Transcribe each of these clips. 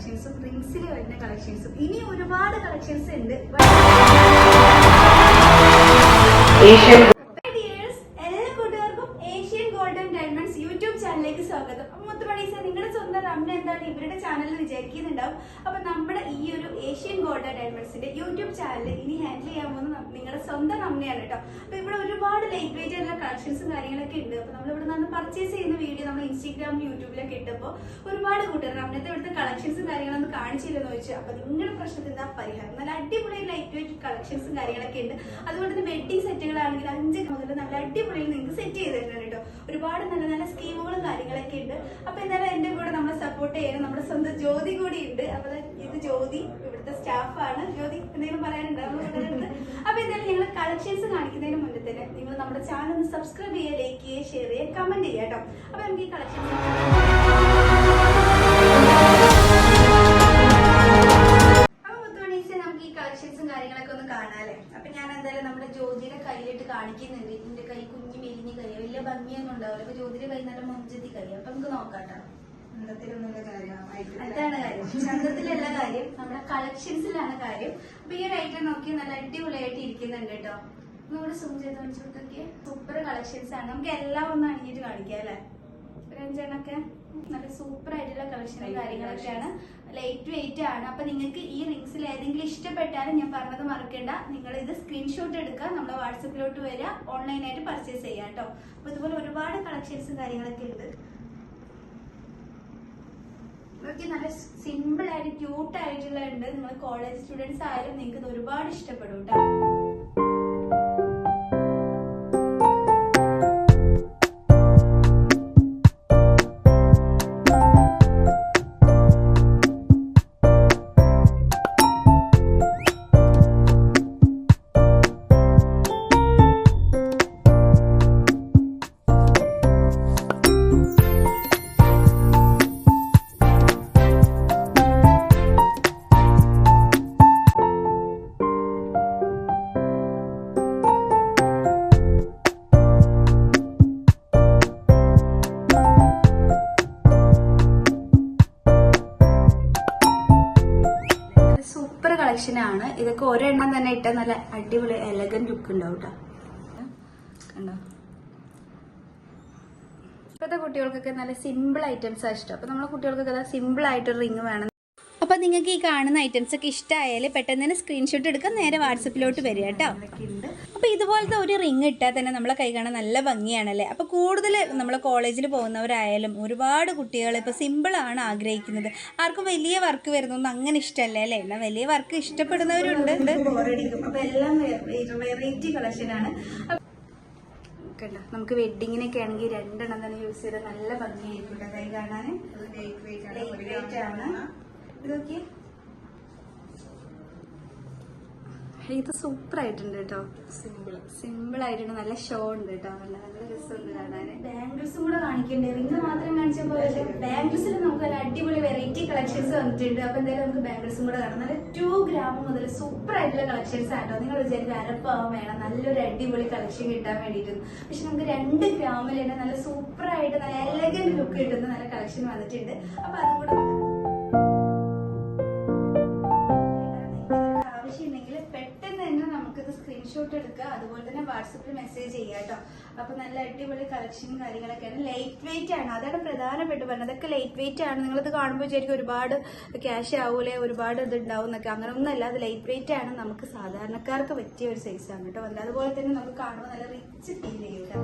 കളക്ഷൻസും റിങ്സിൽ വരുന്ന കളക്ഷൻസും ഇനി ഒരുപാട് കളക്ഷൻസ് ഉണ്ട്. എല്ലാ കൂട്ടുകാർക്കും ഏഷ്യൻ ഗോൾഡൻ ഡയമണ്ട്സ് യൂട്യൂബ് ചാനലിലേക്ക് സ്വാഗതം. നിങ്ങളുടെ സ്വന്തം റംന എന്താണ് ഇവരുടെ ചാനലിൽ വിചാരിക്കുന്നുണ്ടാവും. അപ്പൊ നമ്മുടെ ഈ ഒരു ഏഷ്യൻ ഗോൾഡൻ ഡയമണ്ട്സിന്റെ യൂട്യൂബ് ചാനൽ ഇനി ഹാൻഡിൽ ചെയ്യാൻ പോകുന്ന നിങ്ങളുടെ സ്വന്തം റംനയാണ് കേട്ടോ. അപ്പൊ ഇവിടെ ഒരുപാട് ലൈറ്റ് വെയിറ്റ് ആയിട്ടുള്ള കളക്ഷൻസും കാര്യങ്ങളൊക്കെ ഉണ്ട്. അപ്പൊ നമ്മൾ ഇവിടെ നിന്ന് പർച്ചേസ് ചെയ്യുന്ന വീഡിയോ നമ്മൾ ഇൻസ്റ്റാഗ്രാമിലും യൂട്യൂബിലൊക്കെ ഇട്ടപ്പോൾ ഒരുപാട് കൂട്ടുകാർ റംനത്തെ ഇവിടുത്തെ കളക്ഷൻസും കാര്യങ്ങളൊന്നും കാണിച്ചില്ലെന്ന് ചോദിച്ചു. അപ്പൊ നിങ്ങളുടെ പ്രശ്നത്തിന് എന്താ പരിഹാരം? നല്ല അടിപൊളി ലൈറ്റ് വെയിറ്റ് കളക്ഷൻസും കാര്യങ്ങളൊക്കെ ഉണ്ട്. അതുപോലെ തന്നെ വെഡിങ് സെറ്റുകളാണെങ്കിൽ 5 മുതൽ നല്ല അടിപൊളിയിൽ നിങ്ങൾക്ക് സെറ്റ് ചെയ്ത് തരുന്നുണ്ട് കേട്ടോ. ഒരുപാട് നല്ല നല്ല സ്കീമുകളും കാര്യങ്ങളൊക്കെ ഉണ്ട്. അപ്പൊ എന്തായാലും എന്റെ കൂടെ നമ്മളെ സപ്പോർട്ട് ചെയ്യാനും നമ്മുടെ സ്വന്തം ജ്യോതി കൂടി ഉണ്ട്. അപ്പൊ ഇത് ജ്യോതി ഇവിടുത്തെ സ്റ്റാഫാണ്. ജ്യോതി എന്തെങ്കിലും പറയാനുണ്ടോ? അപ്പൊ എന്തായാലും ഞങ്ങൾ കളക്ഷൻസ് കാണിക്കുന്നതിന് മുന്നേ തന്നെ നിങ്ങൾ നമ്മുടെ ചാനൽ ഒന്ന് സബ്സ്ക്രൈബ് ചെയ്യുക, ലൈക്ക് ചെയ്യുക, ഷെയർ ചെയ്യുക, കമന്റ് ചെയ്യുക കേട്ടോ. അപ്പൊ നമുക്ക് ഈ കളക്ഷൻസ് കാര്യങ്ങളൊക്കെ ഒന്ന് കാണാല്ലേ. അപ്പൊ ഞാൻ എന്തായാലും നമ്മുടെ ജ്യോതിയുടെ കയ്യിലിട്ട് കാണിക്കുന്നുണ്ട്. ഇതിന്റെ കൈ കുഞ്ഞു മെലിഞ്ഞ കൈ, വലിയ ഭംഗിയൊന്നും ഉണ്ടാവില്ല. അപ്പൊ ജ്യോതിയുടെ കൈ നല്ല മൊഞ്ചത്തി കൈ. അപ്പൊ നമുക്ക് നോക്കാട്ടോ. അതാണ് കാര്യം, ചന്തത്തിലല്ല കാര്യം, നമ്മുടെ കളക്ഷൻസിലാണ് കാര്യം. അപ്പൊ ഈ ഒരു ഐറ്റം നോക്കി നല്ല അടിപൊളിയായിട്ട് ഇരിക്കുന്നുണ്ട് കേട്ടോ. നമ്മുടെ സൂം ചെയ്ത് വെച്ചോട്ടൊക്കെ സൂപ്പർ കളക്ഷൻസ് ആണ്. നമുക്ക് എല്ലാം ഒന്ന് അണിഞ്ഞിട്ട് കാണിക്കാം അല്ലെ. ഒരു 5 നല്ല സൂപ്പർ ആയിട്ടുള്ള കളക്ഷനും കാര്യങ്ങളൊക്കെയാണ്. ലൈറ്റ് വെയിറ്റ് ആണ്. അപ്പൊ നിങ്ങൾക്ക് ഈ റിങ്സിൽ ഏതെങ്കിലും ഇഷ്ടപ്പെട്ടാലും ഞാൻ പറഞ്ഞത് മറക്കണ്ട, നിങ്ങൾ ഇത് സ്ക്രീൻഷോട്ട് എടുക്കുക, നമ്മുടെ വാട്സപ്പിലോട്ട് വരിക, ഓൺലൈനായിട്ട് പർച്ചേസ് ചെയ്യാം കേട്ടോ. അപ്പൊ ഇതുപോലെ ഒരുപാട് കളക്ഷൻസും കാര്യങ്ങളൊക്കെ ഉണ്ട്. ഇതൊക്കെ നല്ല സിമ്പിൾ ആയിട്ട് ക്യൂട്ട് ആയിട്ടുള്ള ഉണ്ട്. നിങ്ങൾ കോളേജ് സ്റ്റുഡൻസ് ആയാലും നിങ്ങൾക്ക് ഇത് ഒരുപാട് ഇഷ്ടപ്പെടും കേട്ടോ. ാണ് ഇതൊക്കെ ഒരെണ്ണം തന്നെ ഇട്ട നല്ല അടിപൊളി എലഗന്റ് ലുക്ക് ഉണ്ടാവും കേട്ടോ. കണ്ടോ, ഇപ്പോഴത്തെ കുട്ടികൾക്കൊക്കെ നല്ല സിമ്പിൾ ഐറ്റംസ് ആണ് ഇഷ്ടം. അപ്പൊ നമ്മളെ കുട്ടികൾക്കൊക്കെ സിമ്പിൾ ആയിട്ടൊരു റിങ് വേണം. അപ്പൊ നിങ്ങൾക്ക് ഈ കാണുന്ന ഐറ്റംസ് ഒക്കെ ഇഷ്ടമായാൽ പെട്ടെന്ന് തന്നെ സ്ക്രീൻഷോട്ട് എടുക്കാൻ നേരെ വാട്സപ്പിലോട്ട് വരിക കേട്ടോ. അപ്പൊ ഇതുപോലത്തെ ഒരു റിങ് ഇട്ടാൽ തന്നെ നമ്മളെ കൈ കാണാൻ നല്ല ഭംഗിയാണല്ലേ. അപ്പൊ കൂടുതൽ നമ്മളെ കോളേജിൽ പോകുന്നവരായാലും ഒരുപാട് കുട്ടികൾ ഇപ്പൊ സിമ്പിൾ ആണ് ആഗ്രഹിക്കുന്നത്. ആർക്കും വലിയ വർക്ക് വരുന്നൊന്നും അങ്ങനെ ഇഷ്ടമല്ലേ അല്ലേ. എന്നാൽ വലിയ വർക്ക് ഇഷ്ടപ്പെടുന്നവരുണ്ട്. അപ്പൊ എല്ലാം വെറൈറ്റി കളക്ഷൻ ആണ്. നമുക്ക് വെഡിങ്ങിനൊക്കെ ആണെങ്കിൽ 2 എണ്ണം തന്നെ യൂസ് ചെയ്താൽ നല്ല ഭംഗിയായിരിക്കും കൈ കാണാൻ. ലൈറ്റ് വെയിറ്റ് ആണ്. ഇതൊക്കെ ഇത് സൂപ്പർ ആയിട്ടുണ്ട് കേട്ടോ. സിമ്പിൾ ആയിട്ടുണ്ട്. നല്ല ഷോ ഉണ്ട് കേട്ടോ. നല്ല നല്ല രസമുണ്ട് കാണാൻ. ബാംഗിൾസും കൂടെ കാണിക്കണ്ടേ. റിങ് മാത്രം കാണിച്ച പോലെ ബാംഗിൾസിൽ നമുക്ക് നല്ല അടിപൊളി വെറൈറ്റി കളക്ഷൻസ് വന്നിട്ടുണ്ട്. അപ്പൊ എന്തായാലും നമുക്ക് ബാംഗിൾസും കൂടെ കാണാം. നല്ല 2 ഗ്രാം മുതൽ സൂപ്പർ ആയിട്ടുള്ള കളക്ഷൻസ് ആട്ടോ. നിങ്ങൾ വിചാരിക്കും അരപ്പാവാൻ വേണം നല്ലൊരു അടിപൊളി കളക്ഷൻ കിട്ടാൻ വേണ്ടിയിട്ട്. പക്ഷെ നമുക്ക് 2 ഗ്രാമിൽ തന്നെ നല്ല സൂപ്പർ ആയിട്ട് നല്ല എലഗന്റ് ലുക്ക് കിട്ടുന്ന നല്ല കളക്ഷൻ വന്നിട്ടുണ്ട്. അപ്പൊ അതും കൂടെ പെട്ടെന്ന് തന്നെ നമുക്കിത് സ്ക്രീൻഷോട്ട് എടുക്കുക, അതുപോലെ തന്നെ വാട്സപ്പിൽ മെസ്സേജ് ചെയ്യുക കേട്ടോ. അപ്പൊ നല്ല അടിപൊളി കളക്ഷനും കാര്യങ്ങളൊക്കെയാണ്. ലൈറ്റ് വെയിറ്റ് ആണ്, അതാണ് പ്രധാനപ്പെട്ട് പറഞ്ഞത്. അതൊക്കെ ലൈറ്റ് വെയിറ്റ് ആണ്. നിങ്ങളിത് കാണുമ്പോൾ വിചാരിക്കും ഒരുപാട് ക്യാഷ് ആവൂലേ, ഒരുപാട് ഇത് ഉണ്ടാവും എന്നൊക്കെ. അങ്ങനെ ഒന്നല്ല, അത് ലൈറ്റ് വെയിറ്റ് ആണ്. നമുക്ക് സാധാരണക്കാർക്ക് പറ്റിയ ഒരു സൈസാണ് കേട്ടോ. അതുപോലെ തന്നെ നമുക്ക് കാണുമ്പോൾ നല്ല റിച്ച് ഫീൽ ചെയ്യും കേട്ടോ.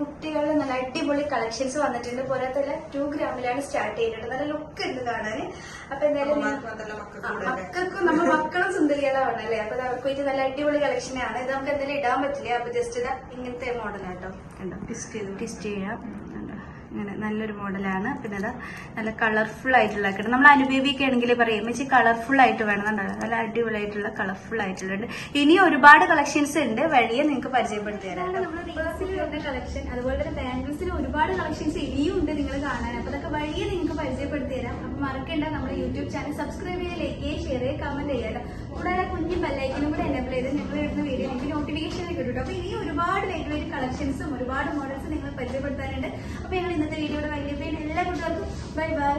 കുട്ടികളുടെ നല്ല അടിപൊളി കളക്ഷൻസ് വന്നിട്ടുണ്ട്. പോരാത്തല്ല 2 ഗ്രാമിലാണ് സ്റ്റാർട്ട് ചെയ്തിട്ടുണ്ട്. നല്ല ലുക്ക് ഉണ്ട് കാണാന്. അപ്പൊ എന്തായാലും മക്കൾക്കും നമ്മുടെ മക്കളും സുന്ദരികളാണ് അല്ലേ. അപ്പൊ അവർക്ക് വേണ്ടി നല്ല അടിപൊളി കളക്ഷനാണ്. ഇത് നമുക്ക് എന്തെങ്കിലും ഇടാൻ പറ്റില്ല. അപ്പൊ ജസ്റ്റ് ഇതാ ഇങ്ങനത്തെ മോഡലാട്ടോ, കണ്ടോ, ട്വിസ്റ്റ് ചെയ്യാം. ഇങ്ങനെ നല്ലൊരു മോഡലാണ്. പിന്നെ അത് നല്ല കളർഫുൾ ആയിട്ടുള്ള നമ്മൾ അനുഭവിക്കുക ആണെങ്കിൽ പറയും വെച്ച് കളർഫുൾ ആയിട്ട് വേണമെന്നുണ്ടല്ലോ. നല്ല അടിപൊളിയായിട്ടുള്ള കളർഫുൾ ആയിട്ടുള്ളത്. ഇനി ഒരുപാട് കളക്ഷൻസ് ഉണ്ട്, വഴിയെ നിങ്ങൾക്ക് പരിചയപ്പെടുത്തി തരാം. നമ്മുടെ കളക്ഷൻ അതുപോലെ തന്നെ ബാംഗിൾസിൽ ഒരുപാട് കളക്ഷൻസ് ഇനിയും ഉണ്ട് നിങ്ങൾ കാണാൻ. അപ്പൊ അതൊക്കെ വഴിയെ നിങ്ങൾക്ക് പരിചയപ്പെടുത്തി തരാം. അപ്പൊ മറക്കണ്ട, നമ്മുടെ യൂട്യൂബ് ചാനൽ സബ്സ്ക്രൈബ് ചെയ്യുക, ലൈക്ക് ചെയ്യുക, ഷെയർ ചെയ്യുക, കമന്റ് ചെയ്യാം. കൂടാതെ കുഞ്ഞു ബെല്ലൈക്കനും കൂടെ എനേബിൾ ചെയ്ത് ഞങ്ങൾ ഇടുന്ന വീഡിയോ നിങ്ങൾക്ക് നോട്ടിഫിക്കേഷൻ കിട്ടും. അപ്പൊ ഇനി ഒരുപാട് ലൈറ്റ് കളക്ഷൻസും ഒരുപാട് മോഡൽസും നിങ്ങൾ പരിചയപ്പെടുത്താനുണ്ട്. അപ്പൊ ഞങ്ങൾ ഇന്നത്തെ വീഡിയോയുടെ വൈകിട്ട് എല്ലാ കൂട്ടുകാർക്കും ബൈ ബൈ.